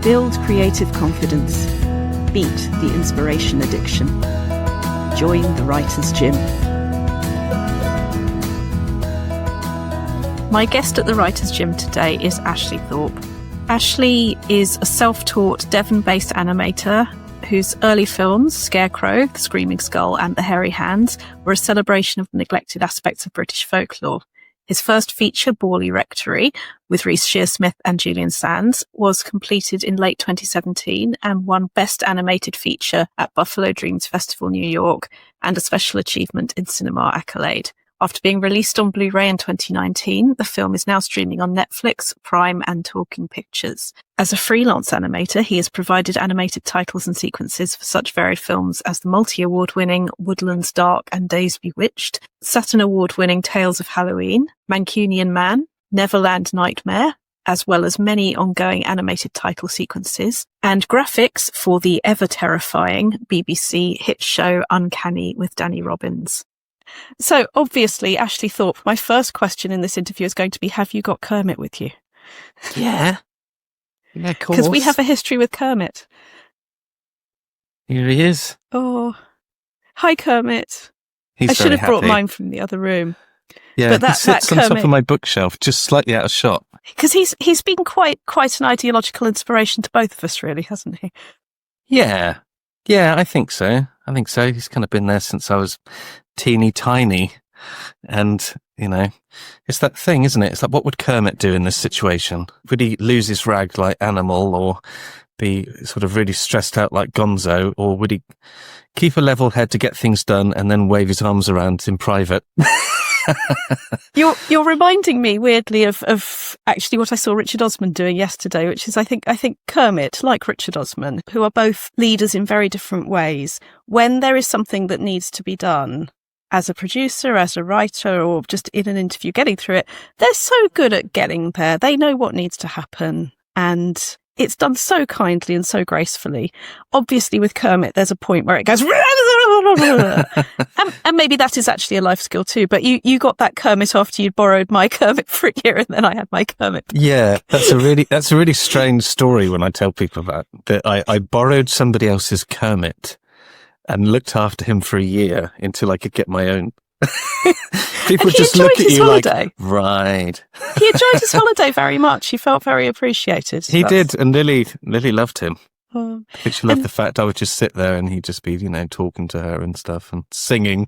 Build creative confidence. Beat the inspiration addiction. Join the Writer's Gym. My guest at the Writer's Gym today is Ashley Thorpe. Ashley is a self-taught Devon-based animator whose early films, Scarecrow, The Screaming Skull and The Hairy Hands, were a celebration of the neglected aspects of British folklore. His first feature, BORLEY RECTORY, with Reece Shearsmith and Julian Sands, was completed in late 2017 and won Best Animated Feature at Buffalo Dreams Festival, New York, and a Special Achievement in Cinema accolade. After being released on Blu Ray in 2019, the film is now streaming on Netflix, Prime and Talking Pictures. As a freelance animator, he has provided animated titles and sequences for such varied films as the multi-award-winning Woodlands Dark and Days Bewitched, Saturn Award-winning Tales of Halloween, Mancunian Man, Neverland Nightmare, as well as many ongoing animated title sequences, and graphics for the ever-terrifying BBC hit show UNCANNY with Danny Robbins. So, obviously, Ashley Thorpe, my first question in this interview is going to be, have you got Kermit with you? Yeah. Yeah, of course. Because we have a history with Kermit. Here he is. Oh, hi, Kermit. He's I should have very brought happy. mine from the other room. Yeah, but he sits on Kermit, top of my bookshelf, just slightly out of shot. Because he's been quite an ideological inspiration to both of us, really, hasn't he? Yeah. Yeah, I think so. He's kind of been there since I was teeny tiny. And, you know, it's that thing, isn't it? It's like, what would Kermit do in this situation? Would he lose his rag like Animal, or be sort of really stressed out like Gonzo? Or would he keep a level head to get things done and then wave his arms around in private? You're reminding me weirdly of actually what I saw Richard Osman doing yesterday, which is I think Kermit, like Richard Osman, who are both leaders in very different ways. When there is something that needs to be done as a producer, as a writer, or just in an interview, getting through it, they're so good at getting there. They know what needs to happen, and it's done so kindly and so gracefully. Obviously, with Kermit, there's a point where it goes, and maybe that is actually a life skill too. But you got that Kermit after you'd borrowed my Kermit for a year, and then I had my Kermit. Yeah, that's a really strange story when I tell people that I borrowed somebody else's Kermit and looked after him for a year until I could get my own. People just look at you holiday. Like, right. He enjoyed his holiday very much. He felt very appreciated. He did, and Lily loved him. Oh. I think she loved the fact I would just sit there and he'd just be, you know, talking to her and stuff and singing.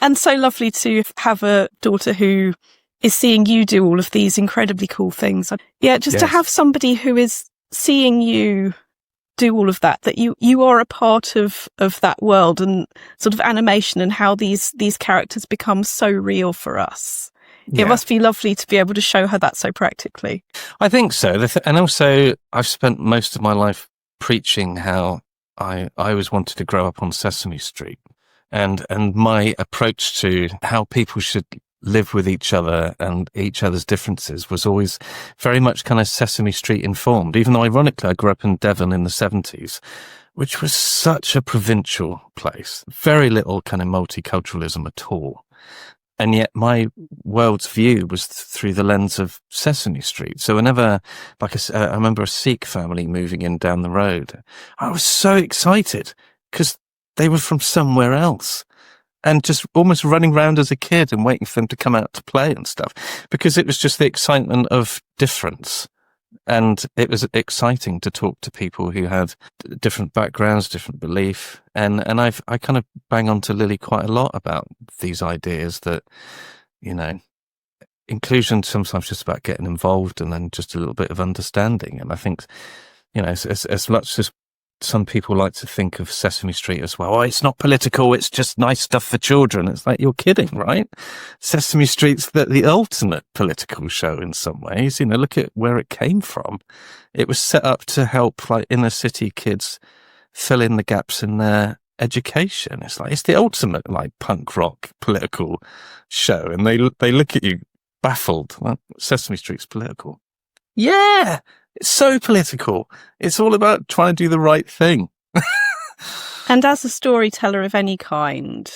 And so lovely to have a daughter who is seeing you do all of these incredibly cool things. Yeah, just to have somebody who is seeing you do all of that you are a part of that world and sort of animation and how these characters become so real for us. Yeah. It must be lovely to be able to show her that so practically. I think so. And also, I've spent most of my life preaching how I always wanted to grow up on Sesame Street. And my approach to how people should live with each other and each other's differences was always very much kind of Sesame Street informed, even though ironically I grew up in Devon in the 70s, which was such a provincial place. Very little kind of multiculturalism at all. And yet my world's view was through the lens of Sesame Street. So whenever, I remember a Sikh family moving in down the road, I was so excited because they were from somewhere else and just almost running around as a kid and waiting for them to come out to play and stuff, because it was just the excitement of difference. And it was exciting to talk to people who had different backgrounds, different belief. And I kind of bang on to Lily quite a lot about these ideas that, you know, inclusion sometimes just about getting involved and then just a little bit of understanding. And I think, you know, as much as some people like to think of Sesame Street as well, oh, it's not political, it's just nice stuff for children. It's like, you're kidding, right? Sesame Street's the ultimate political show in some ways. You know, look at where it came from. It was set up to help like inner city kids fill in the gaps in their education. It's like, it's the ultimate like punk rock political show. And they look at you baffled. Well, Sesame Street's political. Yeah, it's so political. It's all about trying to do the right thing. And as a storyteller of any kind,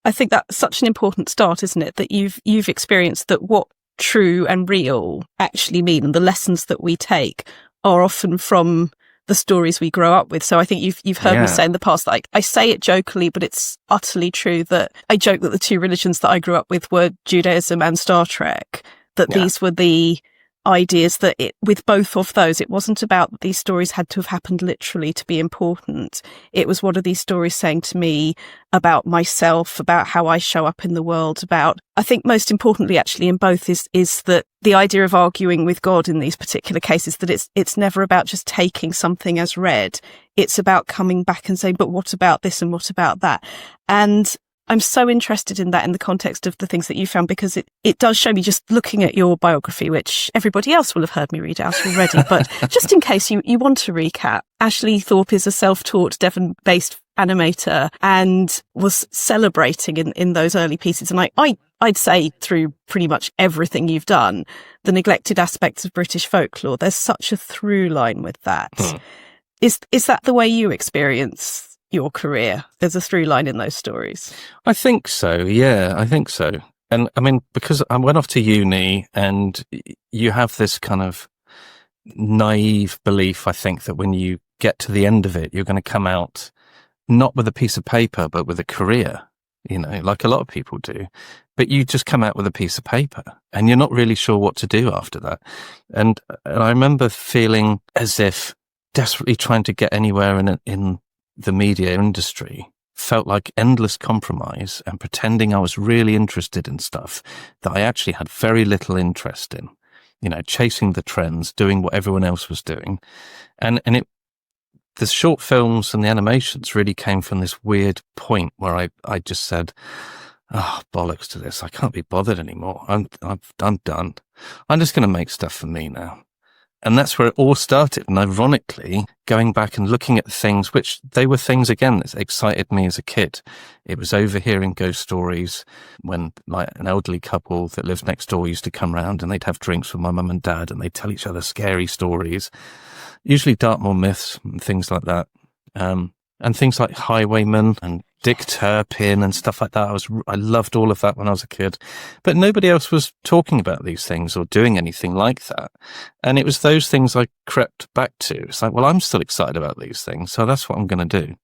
I think that's such an important start, isn't it? That you've experienced that what true and real actually mean and the lessons that we take are often from the stories we grow up with. So I think you've heard me say in the past that I say it jokingly, but it's utterly true that I joke that the two religions that I grew up with were Judaism and Star Trek, that these were the ideas that with both of those, it wasn't about that these stories had to have happened literally to be important. It was, what are these stories saying to me about myself, about how I show up in the world, about, I think most importantly actually in both is that the idea of arguing with God in these particular cases, that it's never about just taking something as read. It's about coming back and saying, but what about this and what about that? And I'm so interested in that in the context of the things that you found, because it does show me, just looking at your biography, which everybody else will have heard me read out already, but just in case you want to recap, Ashley Thorpe is a self-taught Devon-based animator and was celebrating in those early pieces. And I'd say through pretty much everything you've done, the neglected aspects of British folklore, there's such a through line with that. Is that the way you experience your career? There's a through line in those stories. I think so. Yeah, I think so. And I mean, because I went off to uni, and you have this kind of naive belief, I think, that when you get to the end of it, you're going to come out not with a piece of paper, but with a career, like a lot of people do. But you just come out with a piece of paper and you're not really sure what to do after that. And I remember feeling as if desperately trying to get anywhere in the media industry felt like endless compromise, and pretending I was really interested in stuff that I actually had very little interest in, chasing the trends, doing what everyone else was doing. And the short films and the animations really came from this weird point where I just said, oh, bollocks to this. I can't be bothered anymore. I'm done. I'm just going to make stuff for me now. And that's where it all started. And ironically, going back and looking at things, which they were things, again, that excited me as a kid. It was overhearing ghost stories when, like, an elderly couple that lived next door used to come round and they'd have drinks with my mum and dad and they'd tell each other scary stories, usually Dartmoor myths and things like that. And things like Highwaymen and Dick Turpin and stuff like that. I loved all of that when I was a kid, but nobody else was talking about these things or doing anything like that. And it was those things I crept back to. It's like, well, I'm still excited about these things, so that's what I'm going to do.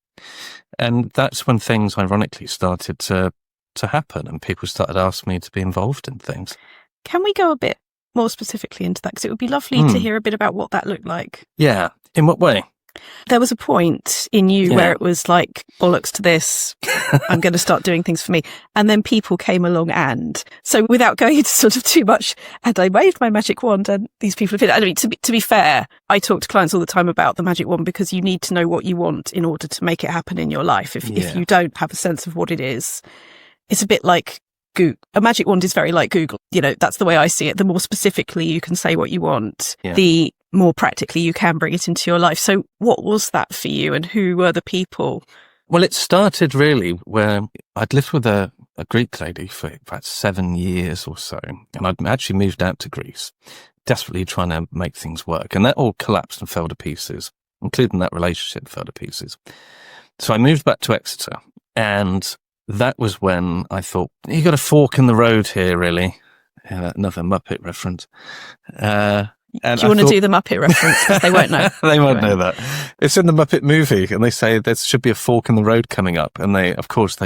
And that's when things ironically started to happen, and people started asking me to be involved in things. Can we go a bit more specifically into that? Because it would be lovely to hear a bit about what that looked like. Yeah. In what way? There was a point in you where it was like, bollocks to this, I'm going to start doing things for me. And then people came along, and so without going into sort of too much, and I waved my magic wand and these people have been, I mean, to be fair, I talk to clients all the time about the magic wand, because you need to know what you want in order to make it happen in your life. If you don't have a sense of what it is, it's a bit like Google. A magic wand is very like Google. That's the way I see it. The more specifically you can say what you want, the more practically you can bring it into your life. So what was that for you, and who were the people? Well, it started really where I'd lived with a Greek lady for about 7 years or so, and I'd actually moved out to Greece, desperately trying to make things work, and that all collapsed and fell to pieces, including that relationship fell to pieces. So I moved back to Exeter, and that was when I thought, you got a fork in the road here, really. Yeah, another Muppet reference. Do you want to do the Muppet reference? Because they won't know. They won't know that. It's in the Muppet movie, and they say there should be a fork in the road coming up, and they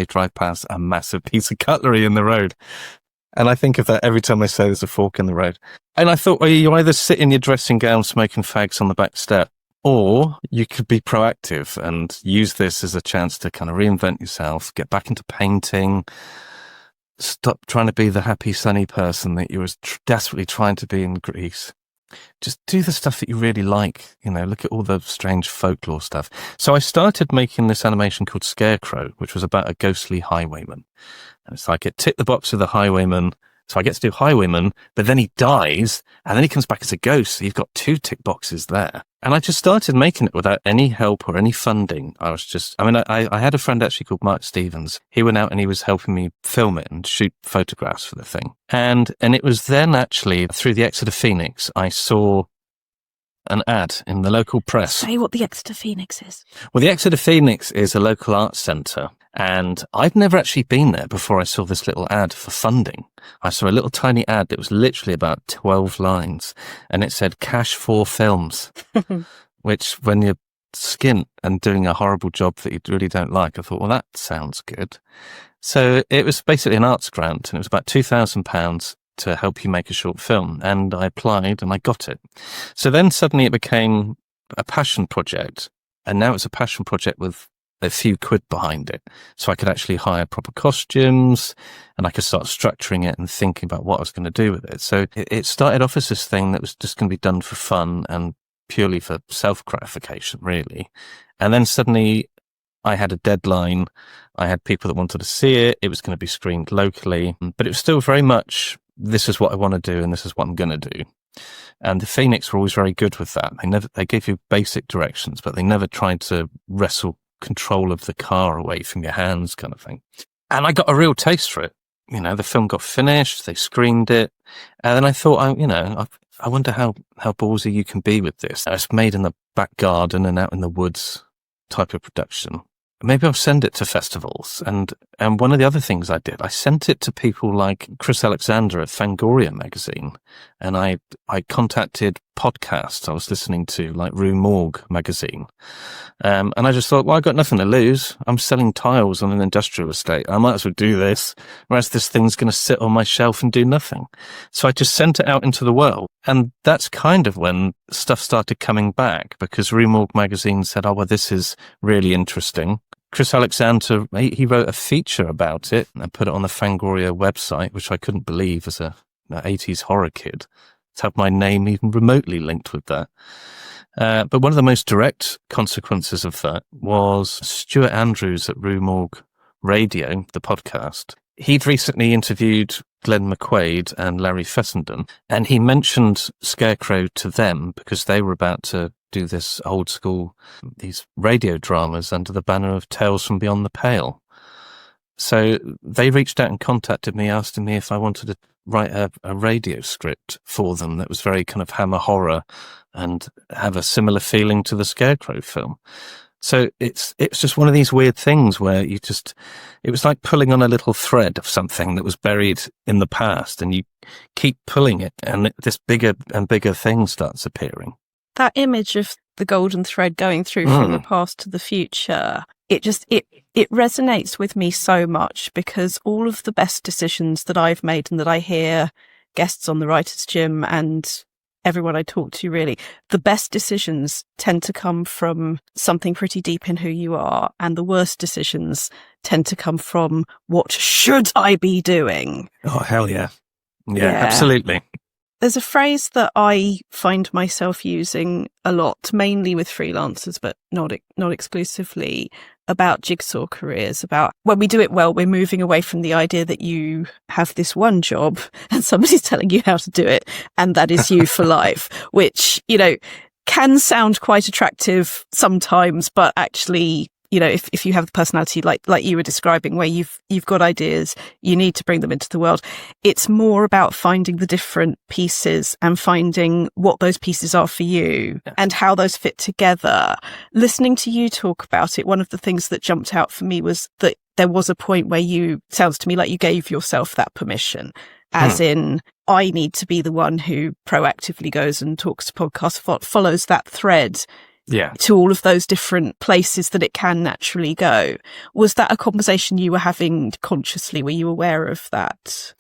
drive past a massive piece of cutlery in the road. And I think of that every time they say there's a fork in the road. And I thought, well, you either sit in your dressing gown smoking fags on the back step, or you could be proactive and use this as a chance to kind of reinvent yourself, get back into painting, stop trying to be the happy, sunny person that you were desperately trying to be in Greece. Just do the stuff that you really like, look at all the strange folklore stuff. So I started making this animation called Scarecrow, which was about a ghostly highwayman. And it's like it ticked the box of the highwayman. So I get to do highwayman, but then he dies, and then he comes back as a ghost. So you've got 2 tick boxes there. And I just started making it without any help or any funding. I had a friend actually called Mark Stevens. He went out and he was helping me film it and shoot photographs for the thing. And it was then actually through the Exeter Phoenix, I saw an ad in the local press. Say what the Exeter Phoenix is. Well, the Exeter Phoenix is a local arts centre, And I'd never actually been there before I saw this little ad for funding. I saw a little tiny ad that was literally about 12 lines, and it said cash for films, which when you're skint and doing a horrible job that you really don't like, I thought, well, that sounds good. So it was basically an arts grant, and it was about £2,000 to help you make a short film. And I applied and I got it. So then suddenly it became a passion project, and now it's a passion project with a few quid behind it. So I could actually hire proper costumes, and I could start structuring it and thinking about what I was going to do with it. So it started off as this thing that was just going to be done for fun and purely for self-gratification, really. And then suddenly I had a deadline. I had people that wanted to see it. It was going to be screened locally, but it was still very much, this is what I want to do and this is what I'm going to do. And the Phoenix were always very good with that. They gave you basic directions, but they never tried to wrestle control of the car away from your hands, kind of thing. And I got a real taste for it. You know, the film got finished, they screened it, and then I thought, I wonder how ballsy you can be with this. It's made in the back garden and out in the woods type of production. Maybe I'll send it to festivals. And one of the other things I did, I sent it to people like Chris Alexander at Fangoria magazine. And I contacted podcasts I was listening to, like Rue Morgue magazine. And I just thought, well, I've got nothing to lose. I'm selling tiles on an industrial estate. I might as well do this, whereas this thing's going to sit on my shelf and do nothing. So I just sent it out into the world. And that's kind of when stuff started coming back, because Rue Morgue magazine said, oh, well, this is really interesting. Chris Alexander, he wrote a feature about it and put it on the Fangoria website, which I couldn't believe as an 80s horror kid to have my name even remotely linked with that. But one of the most direct consequences of that was Stuart Andrews at Rue Morgue Radio, the podcast. He'd recently interviewed Glenn McQuaid and Larry Fessenden, and he mentioned Scarecrow to them because they were about to do this old school, these radio dramas under the banner of Tales from Beyond the Pale. So they reached out and contacted me, asking me if I wanted to write a radio script for them that was very kind of hammer horror and have a similar feeling to the Scarecrow film. So it's just one of these weird things where it was like pulling on a little thread of something that was buried in the past, and you keep pulling it and this bigger and bigger thing starts appearing. That image of the golden thread going through from the past to the future, it resonates with me so much, because all of the best decisions that I've made and that I hear guests on the Writers' Gym and everyone I talk to, really, the best decisions tend to come from something pretty deep in who you are, and the worst decisions tend to come from what should I be doing? Oh, hell yeah. Yeah, absolutely. There's a phrase that I find myself using a lot, mainly with freelancers, but not exclusively, about jigsaw careers, about when we do it well, we're moving away from the idea that you have this one job and somebody's telling you how to do it, and that is you for life, which, can sound quite attractive sometimes, but actually, if you have the personality like you were describing, where you've got ideas, you need to bring them into the world. It's more about finding the different pieces and finding what those pieces are for you and how those fit together. Listening to you talk about it, one of the things that jumped out for me was that there was a point where sounds to me like you gave yourself that permission, as in, I need to be the one who proactively goes and talks to podcasts, follows that thread to all of those different places that it can naturally go. Was that a conversation you were having consciously? Were you aware of that?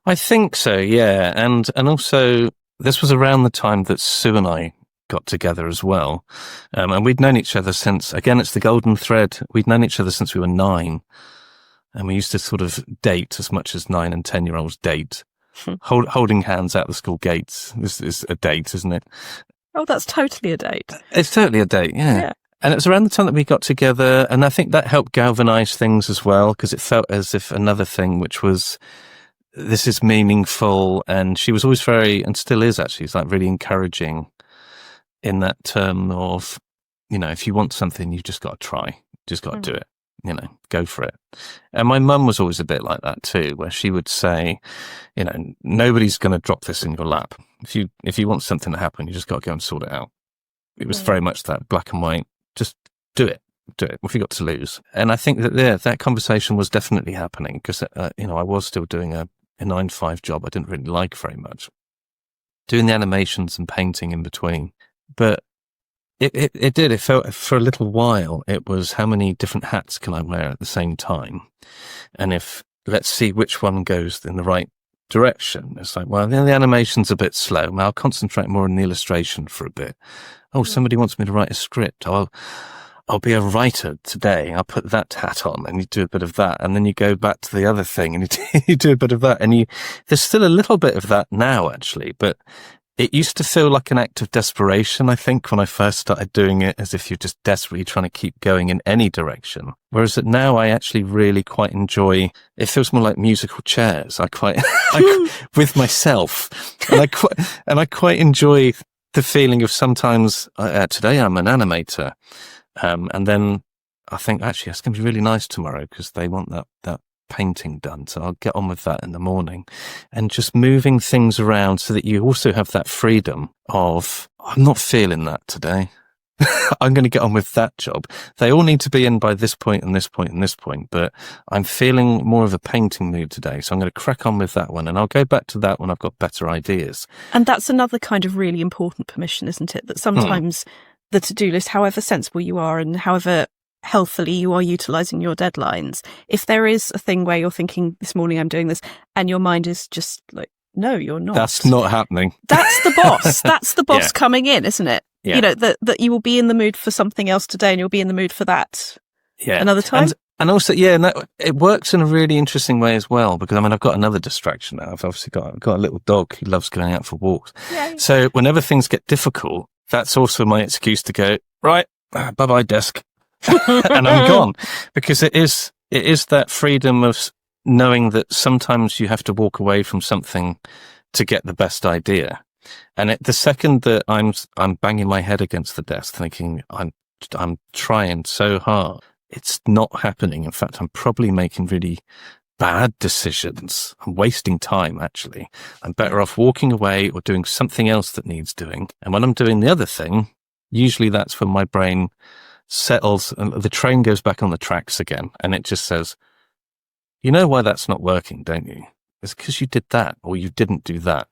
I think so, yeah. And also, this was around the time that Sue and I got together as well. And we'd known each other since, again, it's the golden thread. We'd known each other since we were 9. And we used to sort of date as much as 9 and 10-year-olds date. Holding hands out the school gates. This is a date, isn't it? Oh, that's totally a date. It's totally a date, yeah. And it was around the time that we got together, and I think that helped galvanize things as well, because it felt as if another thing, which was, this is meaningful, and she was always very, and still is actually, it's like really encouraging in that term of, if you want something, you've just got to try, just got to do it, go for it. And my mum was always a bit like that too, where she would say, nobody's going to drop this in your lap. If you want something to happen, you just got to go and sort it out. It was very much that black and white. Just do it. do it? What have you got to lose? And I think that that conversation was definitely happening because, I was still doing a 9-to-5 job I didn't really like very much, doing the animations and painting in between. But it felt for a little while, it was how many different hats can I wear at the same time? And let's see which one goes in the right direction. It's like, well, the animation's a bit slow. I'll concentrate more on the illustration for a bit. Oh, somebody wants me to write a script. I'll be a writer today. I'll put that hat on, and you do a bit of that. And then you go back to the other thing and you do a bit of that. And there's still a little bit of that now, actually, but it used to feel like an act of desperation, I think, when I first started doing it, as if you're just desperately trying to keep going in any direction. Whereas that now I actually really quite enjoy, it feels more like musical chairs. With myself. And I quite enjoy the feeling of sometimes, today I'm an animator. And then I think, actually, it's going to be really nice tomorrow because they want that painting done. So I'll get on with that in the morning, and just moving things around so that you also have that freedom of, I'm not feeling that today. I'm going to get on with that job. They all need to be in by this point and this point and this point, but I'm feeling more of a painting mood today. So I'm going to crack on with that one, and I'll go back to that when I've got better ideas. And that's another kind of really important permission, isn't it? That sometimes the to-do list, however sensible you are and however healthily you are utilising your deadlines, if there is a thing where you're thinking, this morning I'm doing this, and your mind is just like, no, you're not. That's not happening. That's the boss. That's the boss coming in, isn't it? Yeah. You know, that you will be in the mood for something else today and you'll be in the mood for that another time. And also, and it works in a really interesting way as well, because I've got another distraction now. I've obviously got a little dog who loves going out for walks. Yay. So whenever things get difficult, that's also my excuse to go, right, bye-bye desk. And I'm gone, because it is that freedom of knowing that sometimes you have to walk away from something to get the best idea. And the second that I'm banging my head against the desk thinking I'm trying so hard, it's not happening. In fact, I'm probably making really bad decisions. I'm wasting time, actually. I'm better off walking away or doing something else that needs doing. And when I'm doing the other thing, usually that's when my brain settles and the train goes back on the tracks again, and it just says, you know why that's not working, don't you? It's because you did that, or you didn't do that.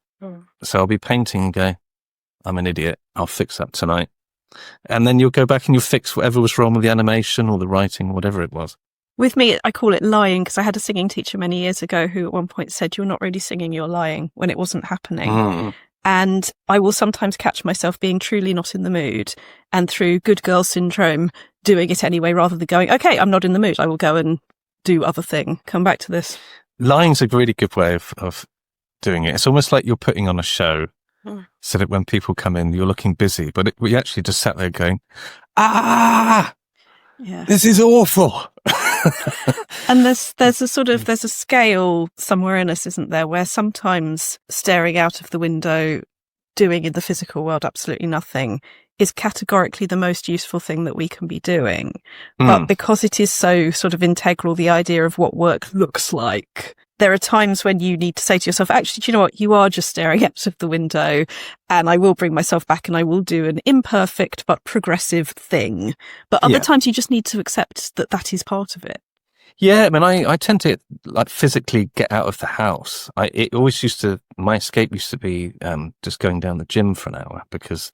So I'll be painting and go, I'm an idiot, I'll fix that tonight. And then you'll go back and you'll fix whatever was wrong with the animation or the writing, whatever it was. With me, I call it lying, because I had a singing teacher many years ago who at one point said, you're not really singing, you're lying, when it wasn't happening. And I will sometimes catch myself being truly not in the mood, and through good girl syndrome, doing it anyway, rather than going, okay, I'm not in the mood, I will go and do other thing. Come back to this. Lying's a really good way of doing it. It's almost like you're putting on a show, so that when people come in, you're looking busy, but we actually just sat there going, this is awful. And there's a scale somewhere in us, isn't there, where sometimes staring out of the window, doing in the physical world absolutely nothing, is categorically the most useful thing that we can be doing. But because it is so sort of integral, the idea of what work looks like, there are times when you need to say to yourself, actually, do you know what? You are just staring out of the window, and I will bring myself back and I will do an imperfect but progressive thing. But other times you just need to accept that that is part of it. Yeah, I mean, I tend to physically get out of the house. My escape used to be just going down the gym for an hour, because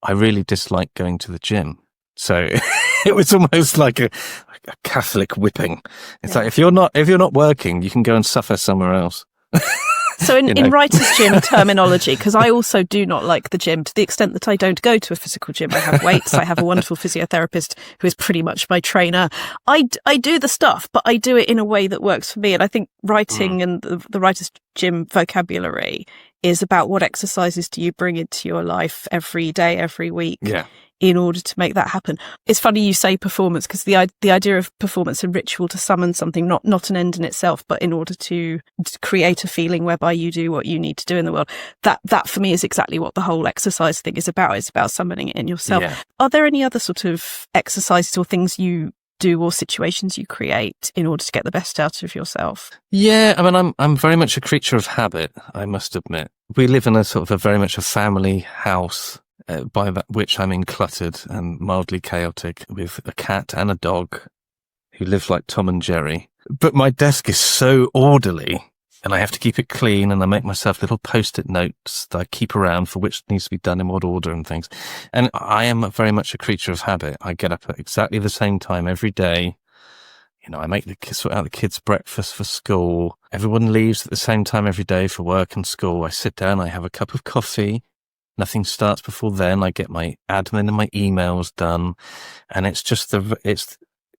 I really dislike going to the gym. So it was almost like a Catholic whipping. It's like, if you're not working, you can go and suffer somewhere else. So in writer's gym terminology, because I also do not like the gym to the extent that I don't go to a physical gym. I have weights. I have a wonderful physiotherapist who is pretty much my trainer. I do the stuff, but I do it in a way that works for me. And I think writing and the writer's gym vocabulary is about what exercises do you bring into your life every day, every week. In order to make that happen. It's funny you say performance, because the idea of performance and ritual to summon something, not an end in itself, but in order to create a feeling whereby you do what you need to do in the world. That for me is exactly what the whole exercise thing is about. It's about summoning it in yourself. Yeah. Are there any other sort of exercises or things you do or situations you create in order to get the best out of yourself? Yeah, I mean, I'm very much a creature of habit, I must admit. We live in a sort of very much a family house. by that which I mean cluttered and mildly chaotic, with a cat and a dog who live like Tom and Jerry. But my desk is so orderly, and I have to keep it clean, and I make myself little post-it notes that I keep around for which needs to be done in what order and things. And I am very much a creature of habit. I get up at exactly the same time every day. You know, I sort out the kids' breakfast for school. Everyone leaves at the same time every day for work and school. I sit down, I have a cup of coffee. Nothing starts before then. I get my admin and my emails done. And it's just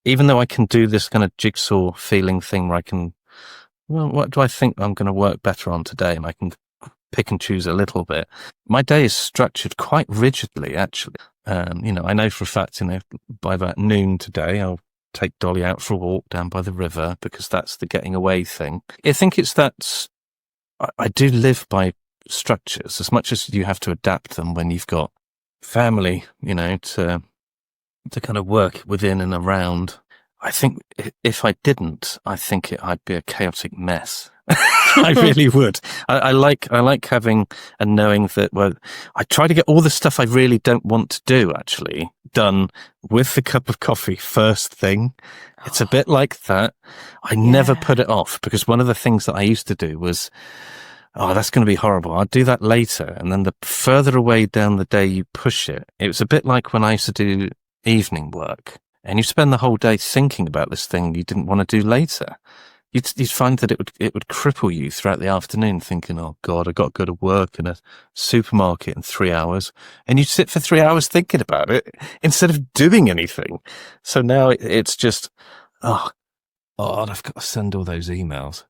even though I can do this kind of jigsaw feeling thing where I can, well, what do I think I'm going to work better on today? And I can pick and choose a little bit. My day is structured quite rigidly, actually. You know, I know for a fact, you know, by about noon today, I'll take Dolly out for a walk down by the river, because that's the getting away thing. I think it's that I do live by structures as much as you have to adapt them when you've got family, you know, to kind of work within and around. I think if I didn't, I think I'd be a chaotic mess. I really would. I like having and knowing that, well, I try to get all the stuff I really don't want to do actually done with the cup of coffee first thing. It's a bit like that. I never put it off, because one of the things that I used to do was, oh, that's going to be horrible, I'll do that later. And then the further away down the day you push it, it was a bit like when I used to do evening work, and you spend the whole day thinking about this thing you didn't want to do later. You'd find that it would cripple you throughout the afternoon, thinking, oh God, I've got to go to work in a supermarket in 3 hours. And you'd sit for 3 hours thinking about it instead of doing anything. So now it's just, oh God, I've got to send all those emails.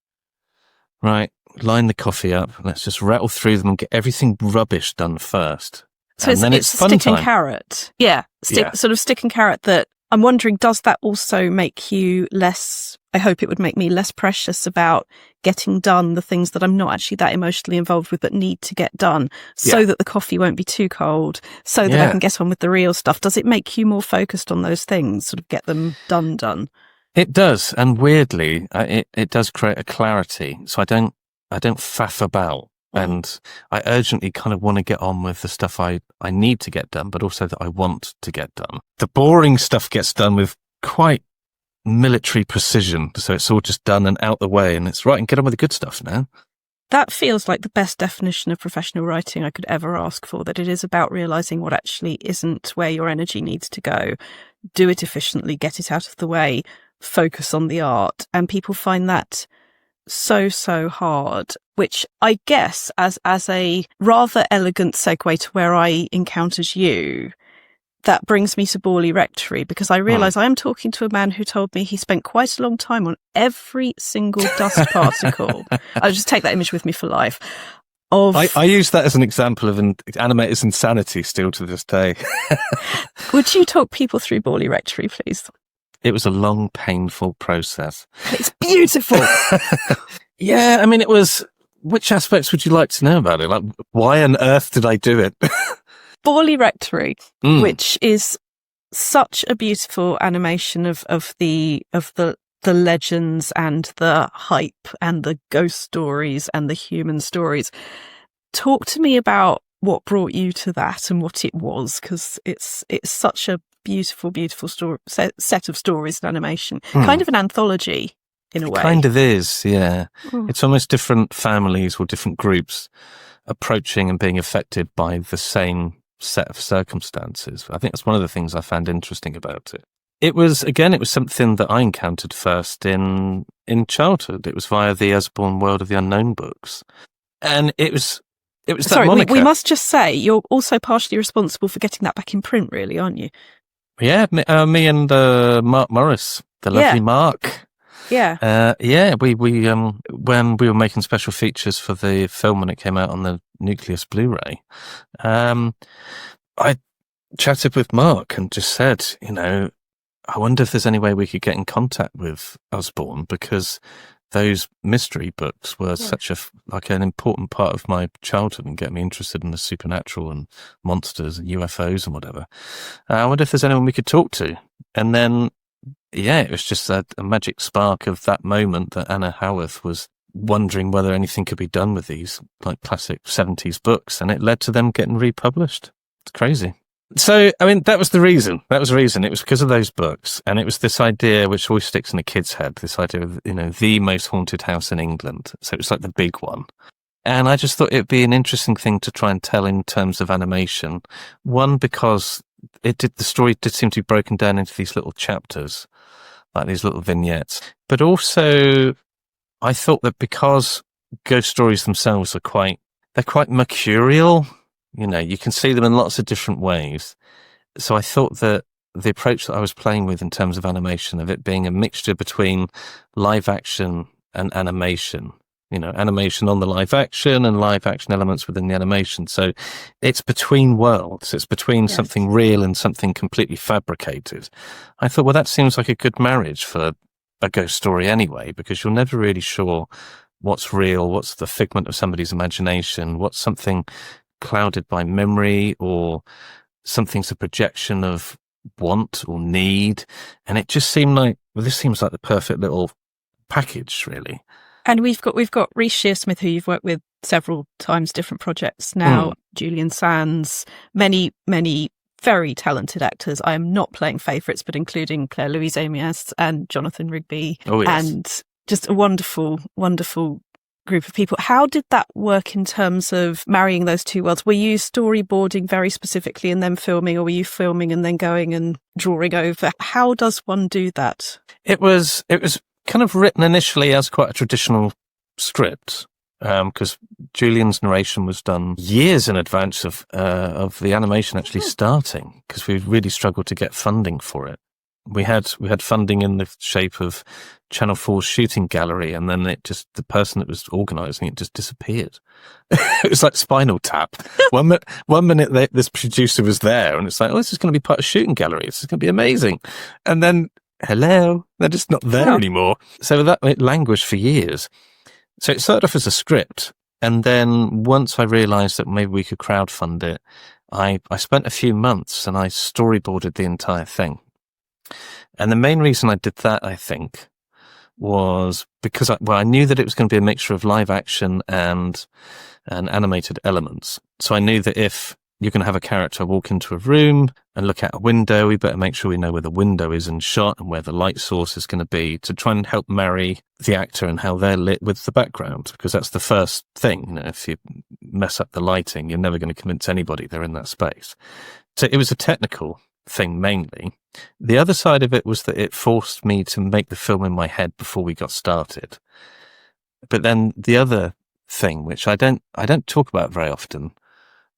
Right, line the coffee up. Let's just rattle through them and get everything rubbish done first. So and then it's fun stick and time. carrot. Yeah, sort of stick and carrot. That I'm wondering, does that also make you less, I hope it would make me less precious about getting done the things that I'm not actually that emotionally involved with but need to get done, so that the coffee won't be too cold, so that I can get on with the real stuff. Does it make you more focused on those things, sort of get them done? It does, and weirdly, it does create a clarity. So I don't faff about, and I urgently kind of want to get on with the stuff I need to get done, but also that I want to get done. The boring stuff gets done with quite military precision, so it's all just done and out the way, and it's right, and get on with the good stuff now. That feels like the best definition of professional writing I could ever ask for, that it is about realising what actually isn't where your energy needs to go. Do it efficiently, get it out of the way, focus on the art. And people find that so hard, which I guess as a rather elegant segue to where I encountered you, that brings me to BORLEY Rectory, because I realise I am talking to a man who told me he spent quite a long time on every single dust particle. I'll just take that image with me for life. I use that as an example of an animator's insanity still to this day. Would you talk people through BORLEY Rectory, please? It was a long, painful process. It's beautiful. Yeah, I mean, it was... Which aspects would you like to know about it? Like, why on earth did I do it? BORLEY Rectory, which is such a beautiful animation of the legends and the hype and the ghost stories and the human stories. Talk to me about what brought you to that and what it was, because it's such a beautiful story, set of stories and animation, kind of an anthology in a way. It kind of is, yeah. It's almost different families or different groups approaching and being affected by the same set of circumstances. I think that's one of the things I found interesting about it. It was something that I encountered first in childhood. It was via the Usborne World of the Unknown books. And it was that moniker. We must just say, you're also partially responsible for getting that back in print, really, aren't you? Yeah, me and Mark Morris, the lovely Mark. Yeah. We when we were making special features for the film when it came out on the Nucleus Blu Ray, I chatted with Mark and just said, I wonder if there's any way we could get in contact with Usborne, because those mystery books were such an important part of my childhood and get me interested in the supernatural and monsters and UFOs and whatever. I wonder if there's anyone we could talk to. And then, it was just a magic spark of that moment that Anna Howarth was wondering whether anything could be done with these like classic 70s books, and it led to them getting republished. It's crazy. So, I mean, that was the reason. It was because of those books. And it was this idea, which always sticks in a kid's head, this idea of, the most haunted house in England. So it was like the big one. And I just thought it'd be an interesting thing to try and tell in terms of animation. One, because the story did seem to be broken down into these little chapters, like these little vignettes. But also, I thought that because ghost stories themselves they're quite mercurial. You can see them in lots of different ways. So I thought that the approach that I was playing with in terms of animation, of it being a mixture between live action and animation, animation on the live action and live action elements within the animation. So it's between worlds. It's between something real and something completely fabricated. I thought, well, that seems like a good marriage for a ghost story anyway, because you're never really sure what's real, what's the figment of somebody's imagination, what's something clouded by memory, or something's a projection of want or need. And it just seemed like, well, this seems like the perfect little package, really. And we've got Reece Shearsmith, who you've worked with several times, different projects now, Julian Sands, many very talented actors. I am not playing favourites, but including Claire Louise Amias and Jonathan Rigby. Oh, yes. And just a wonderful, wonderful group of people. How did that work in terms of marrying those two worlds? Were you storyboarding very specifically and then filming, or were you filming and then going and drawing over? How does one do that? It was kind of written initially as quite a traditional script, because Julian's narration was done years in advance of the animation actually starting, because we really struggled to get funding for it. We had funding in the shape of Channel 4's shooting gallery, and then the person that was organising it just disappeared. It was like Spinal Tap. One minute this producer was there, and it's like, oh, this is going to be part of shooting gallery. This is going to be amazing. And then, hello, they're just not there anymore. So it languished for years. So it started off as a script, and then once I realised that maybe we could crowdfund it, I spent a few months and I storyboarded the entire thing. And the main reason I did that, I think, was because I knew that it was going to be a mixture of live action and animated elements. So I knew that if you're going to have a character walk into a room and look out a window, we better make sure we know where the window is in shot and where the light source is going to be, to try and help marry the actor and how they're lit with the background, because that's the first thing. If you mess up the lighting, you're never going to convince anybody they're in that space. So it was a technical thing mainly. The other side of it was that it forced me to make the film in my head before we got started. But then the other thing, which I don't talk about very often,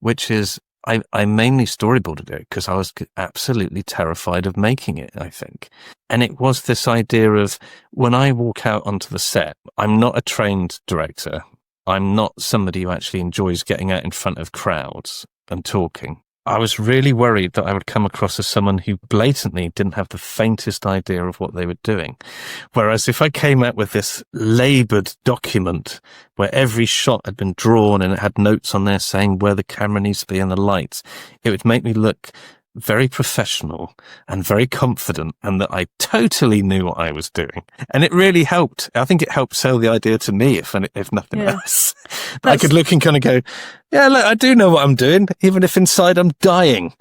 which is I mainly storyboarded it because I was absolutely terrified of making it, I think. And it was this idea of, when I walk out onto the set, I'm not a trained director. I'm not somebody who actually enjoys getting out in front of crowds and talking. I was really worried that I would come across as someone who blatantly didn't have the faintest idea of what they were doing. Whereas if I came out with this laboured document where every shot had been drawn and it had notes on there saying where the camera needs to be and the lights, it would make me look very professional and very confident, and that I totally knew what I was doing. And it really helped. I think it helped sell the idea to me, if nothing else. I could look and kind of go, yeah, look, I do know what I'm doing, even if inside I'm dying.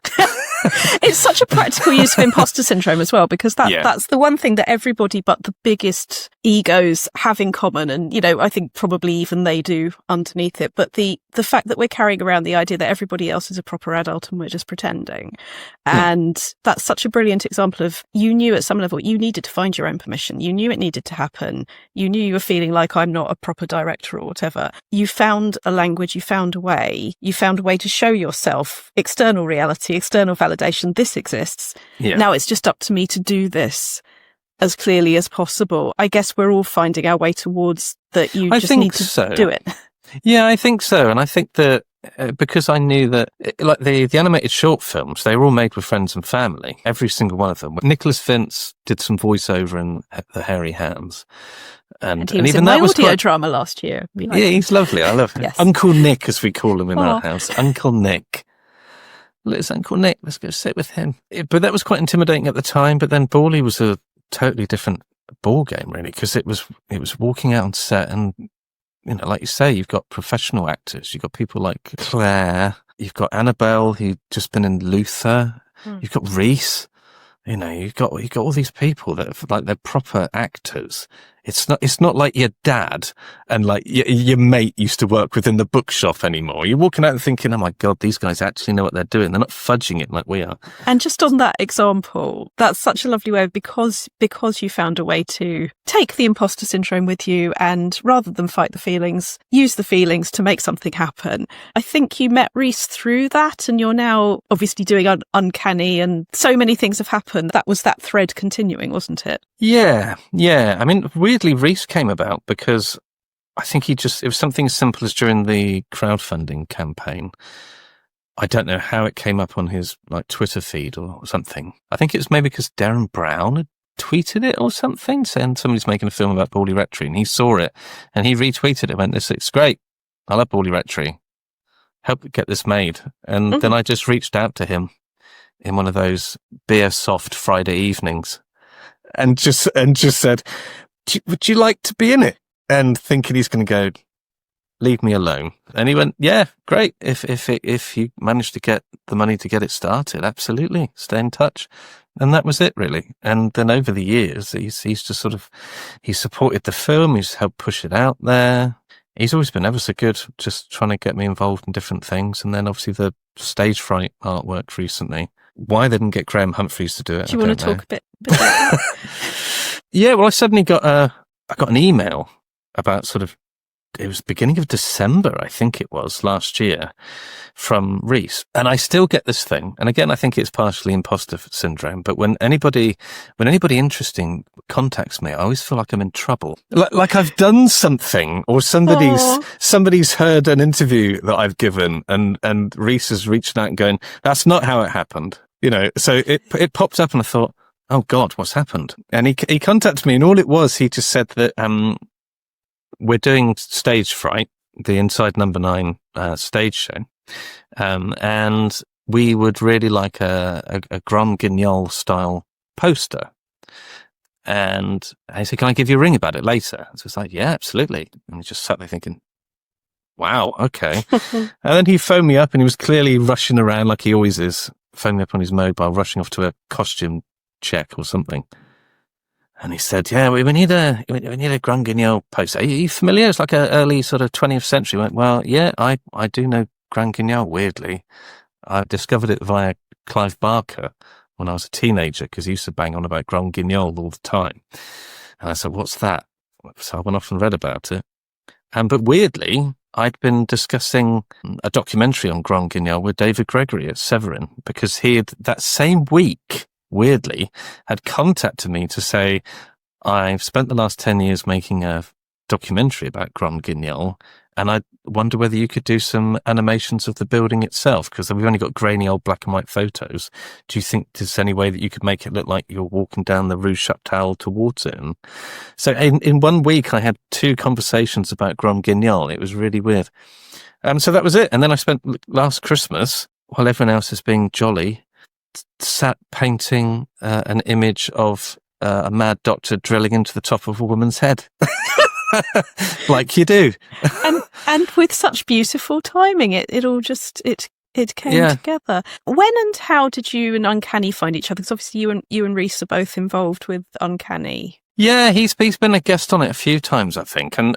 It's such a practical use of imposter syndrome as well, because that's the one thing that everybody but the biggest egos have in common. And, I think probably even they do underneath it. But the fact that we're carrying around the idea that everybody else is a proper adult and we're just pretending. And that's such a brilliant example of, you knew at some level you needed to find your own permission. You knew it needed to happen. You knew you were feeling like, I'm not a proper director or whatever. You found a language, you found a way to show yourself external reality, external validation. This exists. Yeah. Now it's just up to me to do this as clearly as possible. I guess we're all finding our way towards that. You just need to do it. Yeah, I think so. And I think that because I knew that, like the animated short films, they were all made with friends and family, every single one of them. Nicholas Vince did some voiceover in The Hairy Hands. And he was even in my audio drama last year. Yeah, he's lovely. I love him. Yes. Uncle Nick, as we call him in our house. Uncle Nick. It's Uncle Nick. Let's go sit with him. But that was quite intimidating at the time. But then BORLEY was a totally different ball game, really, because it was walking out on set, and like you say, you've got professional actors. You've got people like Claire You've got Annabelle, who's just been in Luther. You've got Reece. You know, you've got all these people that are like, they're proper actors. It's not like your dad and like your mate used to work within the bookshop anymore. You're walking out and thinking, oh my God, these guys actually know what they're doing. They're not fudging it like we are. And just on that example, that's such a lovely way of, because you found a way to take the imposter syndrome with you and rather than fight the feelings, use the feelings to make something happen. I think you met Reece through that and you're now obviously doing Uncanny and so many things have happened. That was that thread continuing, wasn't it? Yeah. I mean, weirdly, Reece came about because I think it was something as simple as during the crowdfunding campaign. I don't know how it came up on his like Twitter feed or something. I think it was maybe because Darren Brown had tweeted it or something, saying somebody's making a film about BORLEY RECTORY, and he saw it and he retweeted it, went, it's great. I love BORLEY RECTORY. Help get this made. And then I just reached out to him in one of those beer soft Friday evenings and just said, would you like to be in it? And thinking he's going to go, leave me alone. And he went, yeah, great. If you manage to get the money to get it started, absolutely, stay in touch. And that was it, really. And then over the years, he's just he supported the film. He's helped push it out there. He's always been ever so good, just trying to get me involved in different things. And then obviously the stage fright artwork recently. Why they didn't get Graham Humphreys to do it? Do you want to talk a bit about that? Yeah, well, I suddenly got an email about it was beginning of December, I think it was, last year, from Reece. And I still get this thing. And again, I think it's partially imposter syndrome. But when anybody interesting contacts me, I always feel like I'm in trouble. Like I've done something, or somebody's heard an interview that I've given, and Reece has reached out and going, that's not how it happened. You know, so it popped up and I thought, oh God, what's happened? And he contacted me, and all it was, he just said that, we're doing Stage Fright, the Inside Number 9 stage show, and we would really like a Grand Guignol style poster. And I said, can I give you a ring about it later? So it's like, yeah, absolutely. And he just sat there thinking, wow, okay. And then he phoned me up, and he was clearly rushing around like he always is, phoned me up on his mobile, rushing off to a costume check or something. And he said, yeah, we need a Grand Guignol poster. Are you familiar? It's like a early 20th century. I went, well, yeah, I do know Grand Guignol, weirdly. I discovered it via Clive Barker when I was a teenager, because he used to bang on about Grand Guignol all the time. And I said, what's that? So I went off and read about it. But weirdly, I'd been discussing a documentary on Grand Guignol with David Gregory at Severin, because he had, that same week, weirdly, had contacted me to say, I've spent the last 10 years making a documentary about Grand Guignol, and I wonder whether you could do some animations of the building itself, because we've only got grainy old black and white photos. Do you think there's any way that you could make it look like you're walking down the Rue Chaptal towards it? And so in 1 week, I had 2 conversations about Grand Guignol. It was really weird. So that was it. And then I spent last Christmas, while everyone else is being jolly, sat painting an image of a mad doctor drilling into the top of a woman's head. Like you do. and with such beautiful timing, it all just it came together. When and how did you and Uncanny find each other? Because obviously you and Reece are both involved with Uncanny. Yeah, he's been a guest on it a few times, I think, and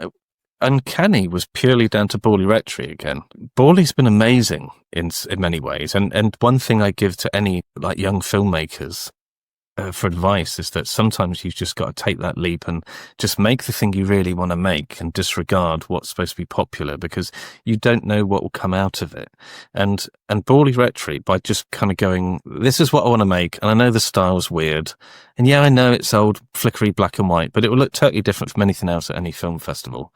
Uncanny was purely down to BORLEY RECTORY again. BORLEY's been amazing in many ways, and one thing I give to any like young filmmakers for advice is that sometimes you've just got to take that leap and just make the thing you really want to make and disregard what's supposed to be popular, because you don't know what will come out of it. And BORLEY RECTORY, by just kind of going, this is what I want to make, and I know the style's weird, and yeah, I know it's old flickery black and white, but it will look totally different from anything else at any film festival.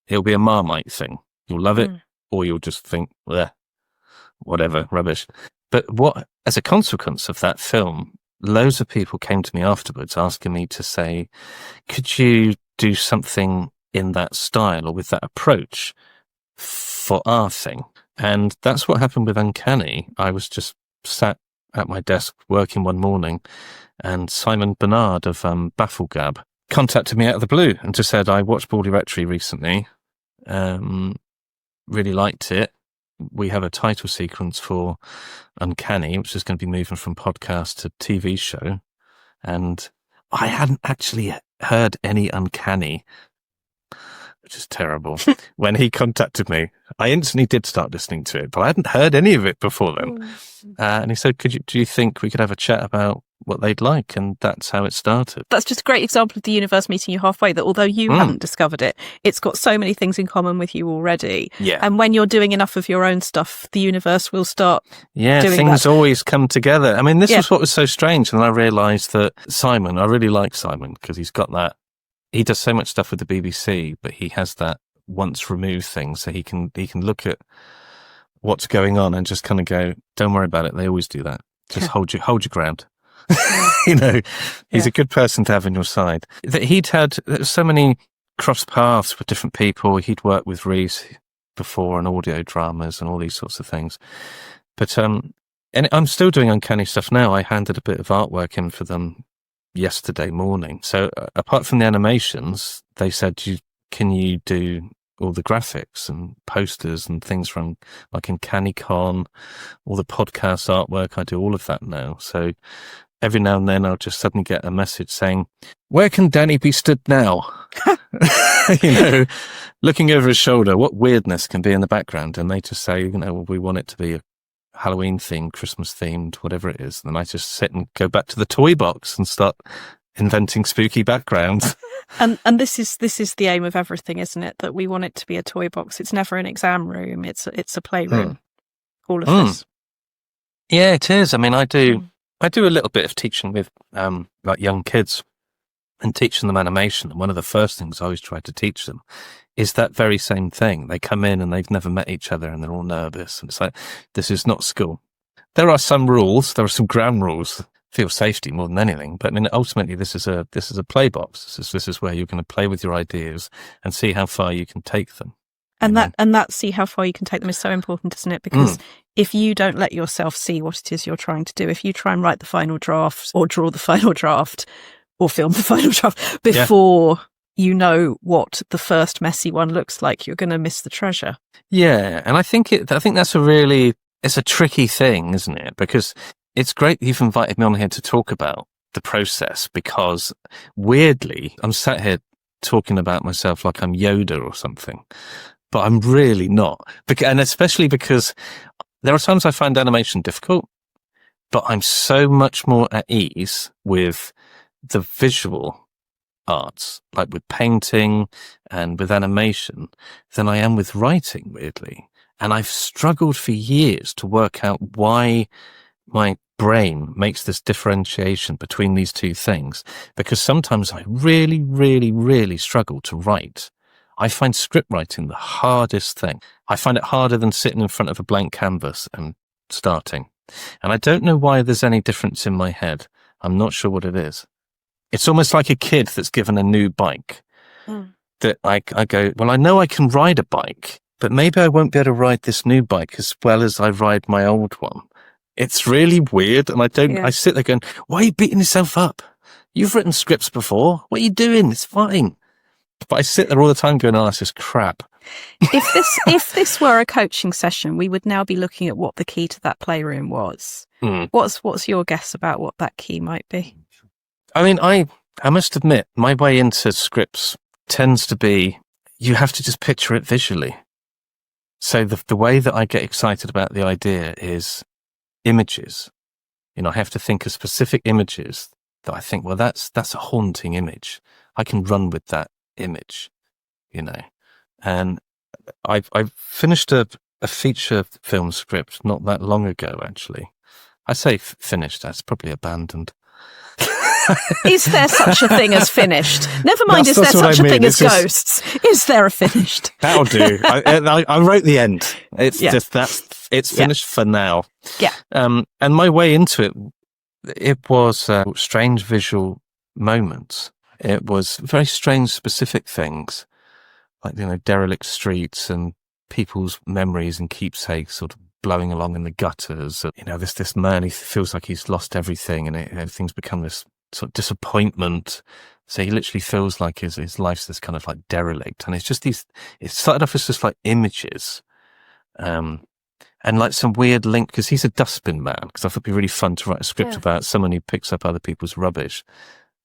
It'll be a Marmite thing. You'll love it, or you'll just think, bleh, whatever, rubbish. But as a consequence of that film, loads of people came to me afterwards asking me to say, could you do something in that style or with that approach for our thing? And that's what happened with Uncanny. I was just sat at my desk working one morning, and Simon Bernard of Bafflegab contacted me out of the blue and just said, I watched BORLEY RECTORY recently, really liked it. we have a title sequence for Uncanny, which is going to be moving from podcast to TV show. And I hadn't actually heard any Uncanny, which is terrible. When he contacted me, I instantly did start listening to it, but I hadn't heard any of it before then. And he said, do you think we could have a chat about what they'd like? And that's how it started. That's just a great example of the universe meeting you halfway, that although you haven't discovered it, it's got so many things in common with you already. Yeah. And when you're doing enough of your own stuff, the universe will start doing things that. always come together. I mean, this was what was so strange. And I realised that Simon, I really like Simon because he's got that. He does so much stuff with the BBC, but he has that once removed thing, so he can look at what's going on and just kind of go, don't worry about it. They always do that. Just hold your ground. You know, he's a good person to have on your side. That he'd had so many cross paths with different people. He'd worked with Reece before on audio dramas and all these sorts of things. But and I'm still doing Uncanny stuff now. I handed a bit of artwork in for them yesterday morning. So apart from the animations, they said, can you do all the graphics and posters and things from like Uncanny Con, all the podcast artwork? I do all of that now. So every now and then I'll just suddenly get a message saying, where can Danny be stood now? You know, looking over his shoulder, what weirdness can be in the background? And they just say, well, we want it to be a Halloween themed, Christmas themed, whatever it is. And I just sit and go back to the toy box and start inventing spooky backgrounds. And this is the aim of everything, isn't it? That we want it to be a toy box. It's never an exam room. It's a playroom. All of this. Yeah, it is. I mean, I do a little bit of teaching with like young kids and teaching them animation. And one of the first things I always try to teach them is that very same thing. They come in and they've never met each other and they're all nervous. And it's like, this is not school. There are some rules. There are some ground rules. Feel safety more than anything. But I mean, ultimately, this is a play box. This is where you're going to play with your ideas and see how far you can take them. And that see how far you can take them is so important, isn't it? Because if you don't let yourself see what it is you're trying to do, if you try and write the final draft or draw the final draft or film the final draft before you know what the first messy one looks like, you're going to miss the treasure. Yeah, and I think that's it's a tricky thing, isn't it? Because it's great that you've invited me on here to talk about the process, because weirdly, I'm sat here talking about myself like I'm Yoda or something, but I'm really not. And especially because there are times I find animation difficult, but I'm so much more at ease with the visual arts, like with painting and with animation, than I am with writing, weirdly. And I've struggled for years to work out why my brain makes this differentiation between these two things, because sometimes I really, really, really struggle to write. I find script writing the hardest thing. I find it harder than sitting in front of a blank canvas and starting. And I don't know why there's any difference in my head. I'm not sure what it is. It's almost like a kid that's given a new bike. That I go, well, I know I can ride a bike, but maybe I won't be able to ride this new bike as well as I ride my old one. It's really weird, and I sit there going, why are you beating yourself up? You've written scripts before. What are you doing? It's fine. But I sit there all the time going, oh, this is crap. If this were a coaching session, we would now be looking at what the key to that playroom was. What's your guess about what that key might be? I mean, I must admit, my way into scripts tends to be, you have to just picture it visually. So the way that I get excited about the idea is images. You know, I have to think of specific images that I think, well, that's a haunting image. I can run with that image, you know. And I finished a feature film script not that long ago, actually. I say finished, that's probably abandoned. Is there such a thing as finished? Never mind, is there such a thing as ghosts? Is there a finished? That'll do. I wrote the end. It's just it's finished for now. Yeah. And my way into it was strange visual moments. It was very strange specific things, like, you know, derelict streets and people's memories and keepsakes sort of blowing along in the gutters. You know, this man, he feels like he's lost everything, and everything's become this sort of disappointment. So he literally feels like his life's this kind of like derelict. And it's just it started off as just like images. and like some weird link, because he's a dustbin man, because I thought it'd be really fun to write a script about someone who picks up other people's rubbish,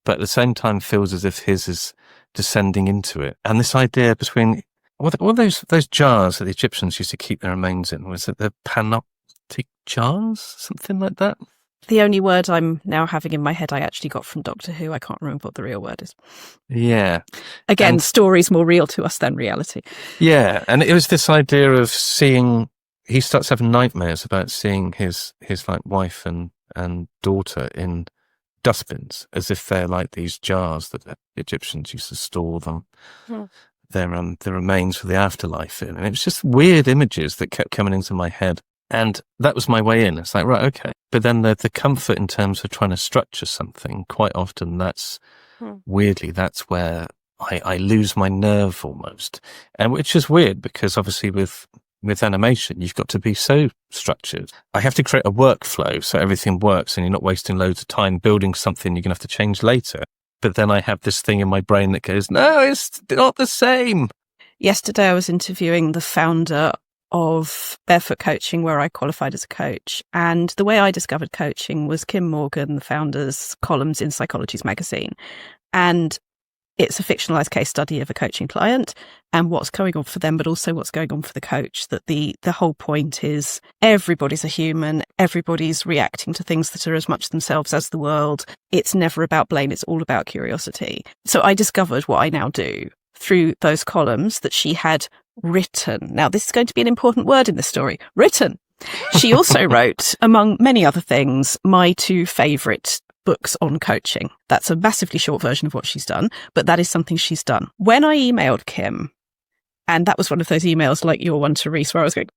but at the same time feels as if his is descending into it. And this idea between, what were those jars that the Egyptians used to keep their remains in? Was it the panoptic jars? Something like that? The only word I'm now having in my head I actually got from Doctor Who. I can't remember what the real word is. Yeah. Again, story's more real to us than reality. Yeah. And it was this idea of seeing, he starts having nightmares about seeing his like wife and daughter in dustbins, as if they're like these jars that the Egyptians used to store them, their remains for the afterlife in. And it was just weird images that kept coming into my head. And that was my way in. It's like, right, okay. But then the comfort in terms of trying to structure something, quite often that's, weirdly, that's where I lose my nerve almost. And which is weird, because obviously with animation, you've got to be so structured. I have to create a workflow so everything works and you're not wasting loads of time building something you're going to have to change later. But then I have this thing in my brain that goes, no, it's not the same. Yesterday, I was interviewing the founder of Barefoot Coaching, where I qualified as a coach. And the way I discovered coaching was Kim Morgan, the founder's columns in Psychology's magazine. And it's a fictionalized case study of a coaching client and what's going on for them, but also what's going on for the coach. That the whole point is everybody's a human. Everybody's reacting to things that are as much themselves as the world. It's never about blame. It's all about curiosity. So I discovered what I now do through those columns that she had written. Now, this is going to be an important word in this story. Written. She also wrote, among many other things, my two favourite books on coaching. That's a massively short version of what she's done, but that is something she's done. When I emailed Kim, and that was one of those emails like your one to Reece, where I was going,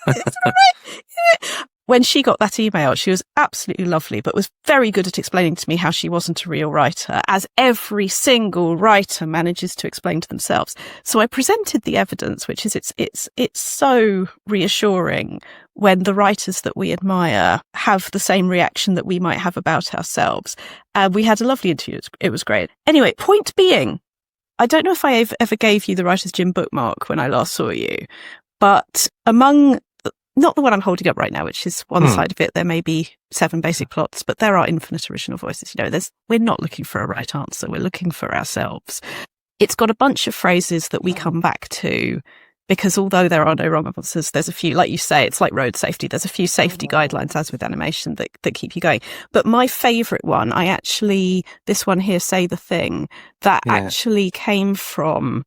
it's all right. When she got that email, she was absolutely lovely, but was very good at explaining to me how she wasn't a real writer, as every single writer manages to explain to themselves. So I presented the evidence, which is it's so reassuring when the writers that we admire have the same reaction that we might have about ourselves. We had a lovely interview. It was great. Anyway, point being, I don't know if I ever gave you the Writer's Gym bookmark when I last saw you, but among, not the one I'm holding up right now, which is one side of it, there may be 7 basic plots, but there are infinite original voices. You know, we're not looking for a right answer. We're looking for ourselves. It's got a bunch of phrases that we come back to, because although there are no wrong answers, there's a few, like you say, it's like road safety. There's a few safety guidelines, as with animation, that keep you going. But my favourite one, this one here, Say the Thing, that actually came from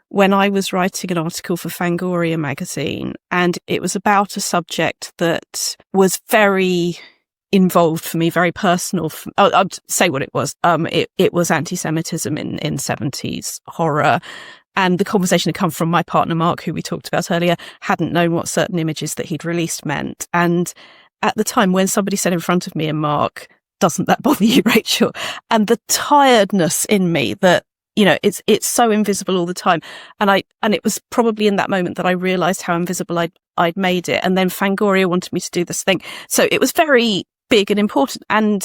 when I was writing an article for Fangoria magazine, and it was about a subject that was very involved for me, very personal. I'll say what it was. It was anti-Semitism in 70s horror. And the conversation had come from my partner, Mark, who we talked about earlier, hadn't known what certain images that he'd released meant. And at the time, when somebody said in front of me, and Mark, doesn't that bother you, Rachel? And the tiredness in me that, you know, it's so invisible all the time. And it was probably in that moment that I realized how invisible I'd made it. And then Fangoria wanted me to do this thing. So it was very big and important. And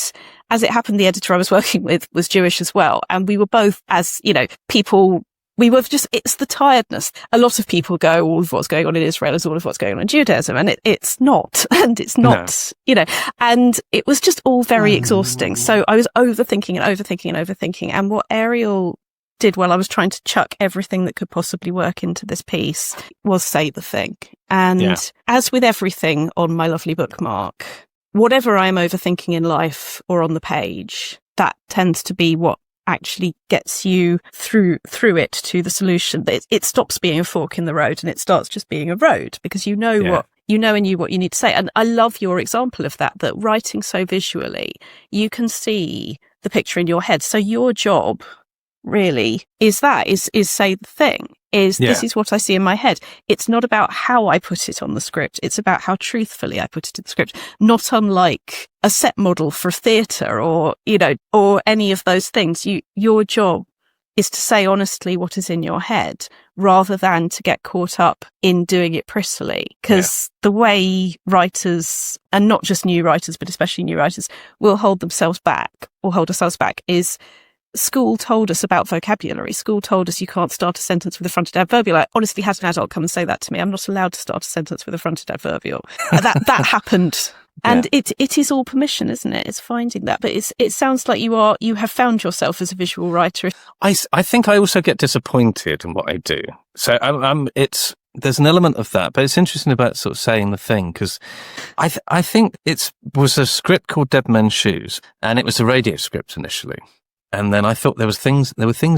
as it happened, the editor I was working with was Jewish as well. And we were both, as, you know, people, we were just, it's the tiredness. A lot of people go, all of what's going on in Israel is all of what's going on in Judaism. And it's not. And it's not, you know, and it was just all very exhausting. So I was overthinking. And what Ariel did while I was trying to chuck everything that could possibly work into this piece was Say the Thing. And as with everything on my lovely bookmark, whatever I'm overthinking in life or on the page, that tends to be what actually gets you through it to the solution. It stops being a fork in the road and it starts just being a road, because you know what you knew what you need to say. And I love your example of that writing so visually, you can see the picture in your head. So your job really is Say the Thing. This is what I see in my head. It's not about how I put it on the script. It's about how truthfully I put it in the script. Not unlike a set model for theatre or, you know, or any of those things. Your job is to say honestly what is in your head rather than to get caught up in doing it prettily. Because the way writers, and not just new writers, but especially new writers, will hold themselves back or hold ourselves back is school told us about vocabulary. School told us you can't start a sentence with a fronted adverbial. I honestly had an adult come and say that to me. I'm not allowed to start a sentence with a fronted adverbial. That happened. And it is all permission, isn't it? It's finding that. But it sounds like you have found yourself as a visual writer. I think I also get disappointed in what I do. So there's an element of that, but it's interesting about sort of saying the thing, because I think it was a script called Dead Men's Shoes, and it was a radio script initially. And then I thought there were things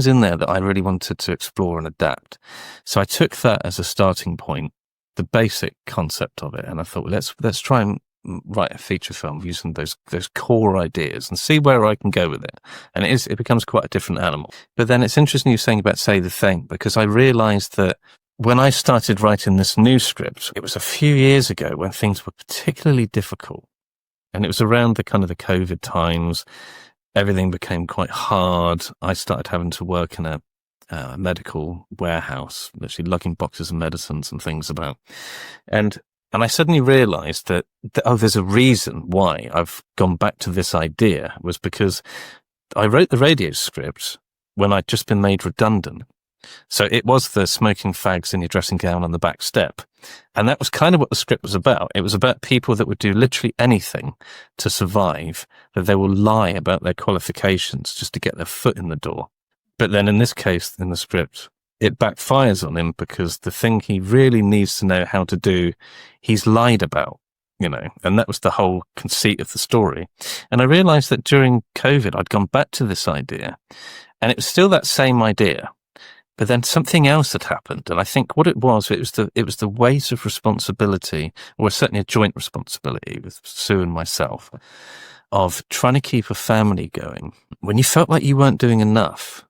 in there that I really wanted to explore and adapt. So I took that as a starting point, the basic concept of it, and I thought, let's try and write a feature film using those core ideas and see where I can go with it. And it becomes quite a different animal. But then it's interesting you're saying about Say the Thing, because I realized that when I started writing this new script, it was a few years ago when things were particularly difficult. And it was around the kind of the COVID times. Everything became quite hard. I started having to work in a medical warehouse, literally lugging boxes of medicines and things about. And I suddenly realized that, there's a reason why I've gone back to this idea, was because I wrote the radio script when I'd just been made redundant. So it was the smoking fags in your dressing gown on the back step. And that was kind of what the script was about. It was about people that would do literally anything to survive, that they will lie about their qualifications just to get their foot in the door. But then in this case, in the script, it backfires on him because the thing he really needs to know how to do, he's lied about, and that was the whole conceit of the story. And I realized that during COVID, I'd gone back to this idea, and it was still that same idea. But then something else had happened, and I think what it was the weight of responsibility, or certainly a joint responsibility with Sue and myself, of trying to keep a family going when you felt like you weren't doing enough,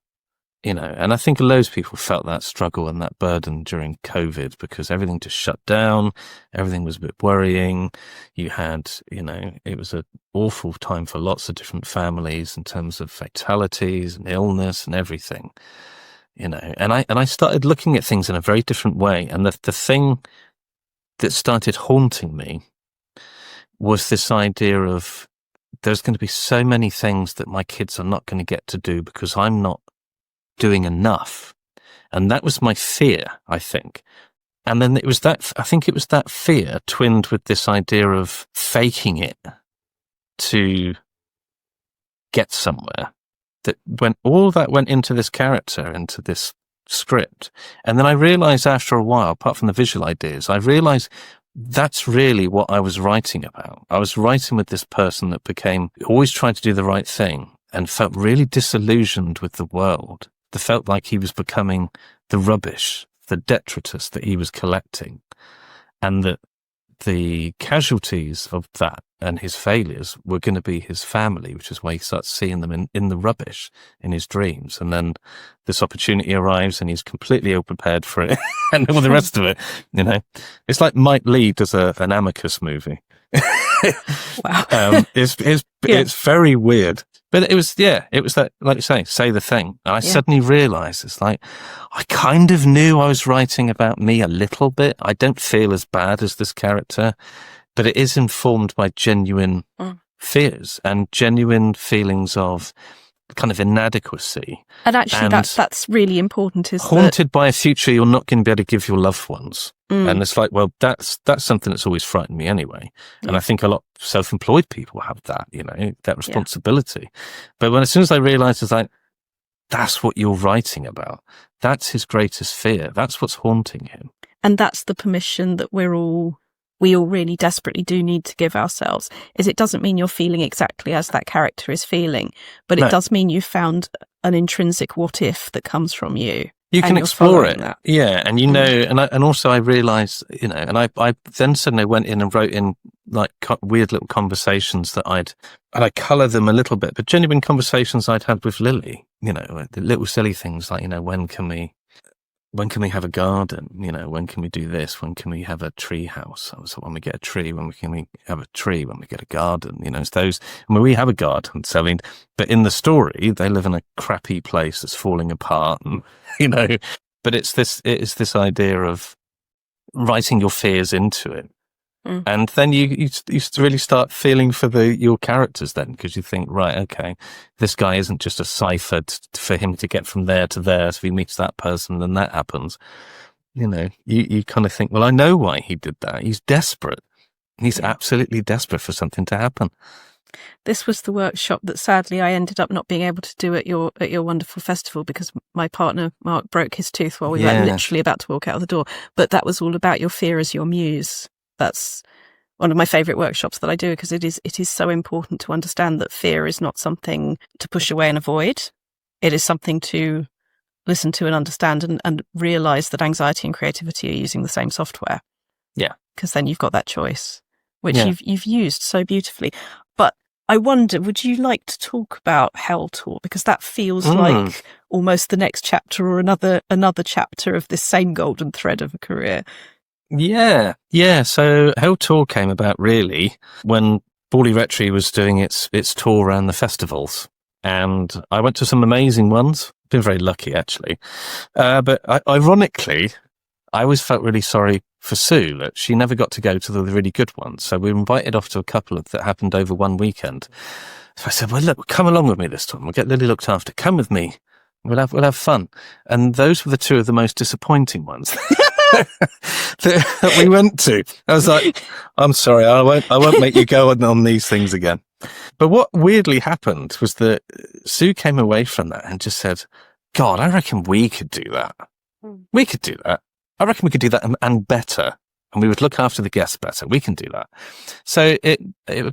And I think loads of people felt that struggle and that burden during COVID because everything just shut down, everything was a bit worrying. You had, it was an awful time for lots of different families in terms of fatalities and illness and everything. And I started looking at things in a very different way. And the thing that started haunting me was this idea of there's going to be so many things that my kids are not going to get to do because I'm not doing enough. And that was my fear, I think. And then I think it was that fear twinned with this idea of faking it to get somewhere. That when all that went into this character, into this script. And then I realized after a while, apart from the visual ideas, I realized that's really what I was writing about. I was writing with this person that always tried to do the right thing and felt really disillusioned with the world. That felt like he was becoming the rubbish, the detritus that he was collecting. And that the casualties of that and his failures were going to be his family, which is why he starts seeing them in the rubbish in his dreams. And then this opportunity arrives and he's completely ill-prepared for it and all the rest of it, It's like Mike Leigh does an Amicus movie. Wow. It's very weird. But it was that, like you say the thing. And I suddenly realized it's like, I kind of knew I was writing about me a little bit. I don't feel as bad as this character, but it is informed by genuine fears and genuine feelings of kind of inadequacy. And actually that's really important. Haunted by a future you're not going to be able to give your loved ones. And it's like, well, that's something that's always frightened me anyway. And I think a lot of self-employed people have that, that responsibility. But as soon as I realized, it's like, that's what you're writing about. That's his greatest fear. That's what's haunting him. And that's the permission that we all really desperately do need to give ourselves. Is it doesn't mean you're feeling exactly as that character is feeling, but it does mean you found an intrinsic what if that comes from you. You can explore it. That. Yeah. And and also I realized, and I then suddenly went in and wrote in like weird little conversations that I color them a little bit, but genuine conversations I'd had with Lily, the little silly things like, when can we have a garden? When can we do this? When can we have a tree house? So when we get a tree, can we have a tree? When we get a garden? It's those. We have a garden, but in the story, they live in a crappy place that's falling apart, and But it's this idea of writing your fears into it, And then you really start feeling for your characters then, because you think, right, okay, this guy isn't just a cipher for him to get from there to there. So if he meets that person, then that happens. You kind of think, well, I know why he did that. He's desperate. He's absolutely desperate for something to happen. This was the workshop that sadly I ended up not being able to do at your wonderful festival because my partner Mark broke his tooth while we were literally about to walk out of the door. But that was all about your fear as your muse. That's one of my favourite workshops that I do, because it is so important to understand that fear is not something to push away and avoid. It is something to listen to and understand, and realise that anxiety and creativity are using the same software. Yeah. Because then you've got that choice, which you've used so beautifully. But I wonder, would you like to talk about Hell Tour? Because that feels like almost the next chapter, or another chapter of this same golden thread of a career. Yeah. So Hell Tour came about really when BORLEY RECTORY was doing its tour around the festivals. And I went to some amazing ones. Been very lucky, actually. But ironically, I always felt really sorry for Sue that she never got to go to the really good ones. So we were invited off to a couple that happened over one weekend. So I said, well, look, come along with me this time. We'll get Lily looked after. Come with me. We'll have fun. And those were the two of the most disappointing ones that we went to. I was like, I'm sorry, I won't make you go on these things again. But what weirdly happened was that Sue came away from that and just said, God, I reckon we could do that. We could do that. I reckon we could do that and better. And we would look after the guests better. We can do that. So it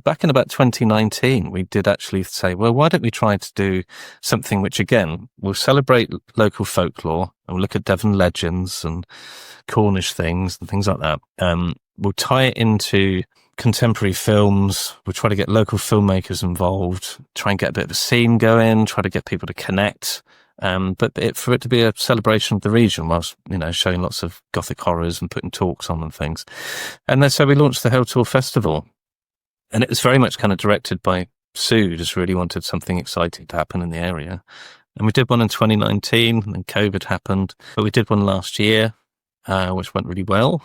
back in about 2019, we did actually say, well, why don't we try to do something which, again, will celebrate local folklore, and we'll look at Devon legends and Cornish things and things like that. We'll tie it into contemporary films. We'll try to get local filmmakers involved, try and get a bit of a scene going, try to get people to connect. But for it to be a celebration of the region, whilst, showing lots of gothic horrors and putting talks on and things. And then so we launched the Hell Tour Festival. And it was very much kind of directed by Sue, just really wanted something exciting to happen in the area. And we did one in 2019, and then COVID happened. But we did one last year, which went really well.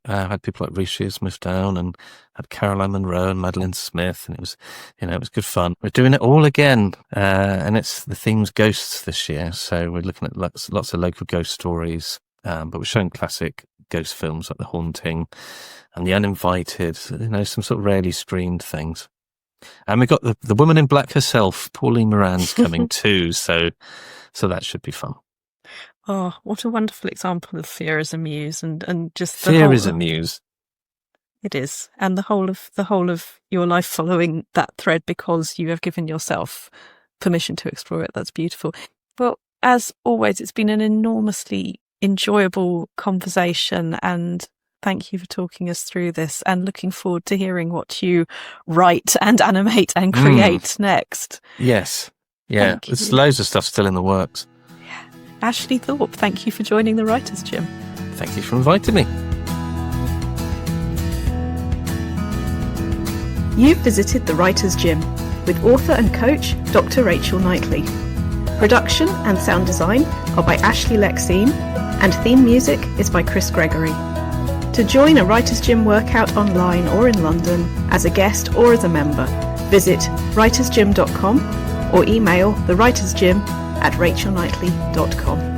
Had people like Reece Shearsmith down, and had Caroline Munro and Madeline Smith, and it was good fun. We're doing it all again, and the theme's ghosts this year. So we're looking at lots of local ghost stories, but we're showing classic ghost films like The Haunting and The Uninvited, some sort of rarely screened things. And we've got the woman in black herself, Pauline Moran's coming too, so that should be fun. Oh, what a wonderful example of fear as a muse, and just fear is a muse. It is, and the whole of your life following that thread because you have given yourself permission to explore it. That's beautiful. Well, as always, it's been an enormously enjoyable conversation, and thank you for talking us through this, and looking forward to hearing what you write and animate and create next. Yes. Yeah. There's loads of stuff still in the works. Ashley Thorpe, thank you for joining the Writers' Gym. Thank you for inviting me. You've visited the Writers' Gym with author and coach Dr Rachel Knightley. Production and sound design are by Ashley Lexine, and theme music is by Chris Gregory. To join a Writers' Gym workout online or in London, as a guest or as a member, visit writersgym.com or email thewritersgym@rachelknightley.com.